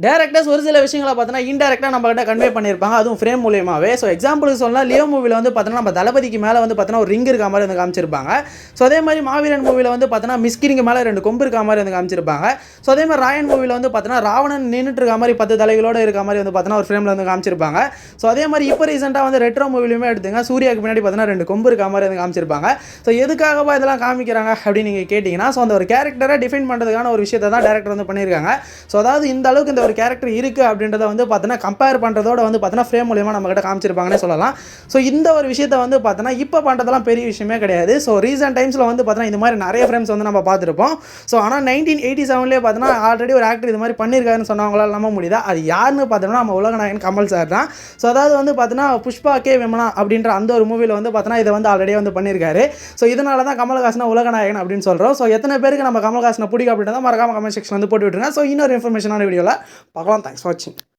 Directors ஒரு சில விஷயங்களை பார்த்தீங்கன்னா இன்டெரக்டாக நம்மகிட்ட கன்வே பண்ணியிருப்பாங்க, அதுவும் ஃப்ரேம் மூலியமாகவே. ஸோ எக்ஸாம்பிளுக்கு சொல்லலாம், லியோ மூவியில் வந்து பார்த்தீங்கன்னா நம்ம தளபதிக்கு மேலே வந்து பார்த்தீங்கன்னா ஒரு ரிங் இருக்க மாதிரி வந்து காமிச்சிருப்பாங்க. ஸோ அதே மாதிரி மாவீரன் மூவியில் வந்து பார்த்தீங்கன்னா மிஸ்கிரிங்க மேலே 2 கொம்பு இருக்க மாதிரி வந்து காமிச்சிருப்பாங்க. ஸோ அதே மாதிரி ராயன் மூவியில் வந்து பார்த்தீங்கன்னா ராவணன் நின்றுட்டு இருக்க மாதிரி 10 தலைகளோடு இருக்க மாதிரி வந்து பார்த்தீங்கன்னா ஒரு ஃப்ரேமில் வந்து காமிச்சிருப்பாங்க. ஸோ அதே மாதிரி இப்போ ரீசெண்டாக வந்து ரெட்ரோ மூவிலுமே எடுத்துங்க, சூர்யாவுக்கு பின்னாடி பார்த்தீங்கன்னா 2 கொம்பு இருக்க மாதிரி வந்து காமிச்சிருப்பாங்க. ஸோ எதுக்காகவா இதெல்லாம் காமிக்கிறாங்க அப்படின்னு நீங்கள் கேட்டிங்கன்னா, ஸோ அந்த ஒரு கேரக்டரை டிஃபைன் பண்ணுறதுக்கான ஒரு விஷயத்தை தான் டேரக்டர் வந்து பண்ணியிருக்காங்க. ஸோ அதாவது இந்த அளவுக்கு இந்த ஒரு கேரக்டர் இருக்குது அப்படின்றத வந்து பார்த்தீங்கன்னா கம்பேர் பண்ணுறதோட வந்து பார்த்தீங்கன்னா ஃப்ரேம் மூலியமாக நம்மகிட்ட காமிச்சிருப்பாங்கன்னே சொல்லலாம். ஸோ இந்த ஒரு விஷயத்தை வந்து பார்த்தீங்கன்னா இப்போ பண்ணுறதெல்லாம் பெரிய விஷயமே கிடையாது. ஸோ ரீசெண்ட் டைம்ஸில் வந்து பார்த்தீங்கன்னா இந்த மாதிரி நிறைய ஃப்ரேம்ஸ் வந்து நம்ம பார்த்துருப்போம். ஸோ ஆனால் 1987 பார்த்தீங்கன்னா ஆல்ரெடி ஒரு ஆக்டர் இது மாதிரி பண்ணியிருக்காருன்னு சொன்னவங்களால் நம்ப முடியுதா? அது யாருன்னு பார்த்தோம்னா நம்ம உலகநாயகன் கமல் சார் தான். ஸோ அதாவது வந்து பார்த்தீங்கன்னா புஷ்பா கே விமனா அப்படின்ற அந்த ஒரு மூவியில் வந்து பார்த்தீங்கன்னா இதை வந்து ஆல்ரெடி வந்து பண்ணியிருக்காரு. ஸோ இதனால தான் கமல்ஹாசனை உலகநாயகன் அப்படின்னு சொல்கிறோம். ஸோ எத்தனை பேருக்கு நம்ம கமல்ஹாசனை பிடிக்கும் அப்படின்றத மறக்காம கமெண்ட் செக்ஷன் வந்து போட்டு விட்டுருங்க. ஸோ இன்னொரு இன்ஃபர்மேஷனான வீடியோவில் பார்க்கலாம். தேங்க்ஸ் ஃபார் வாட்சிங்.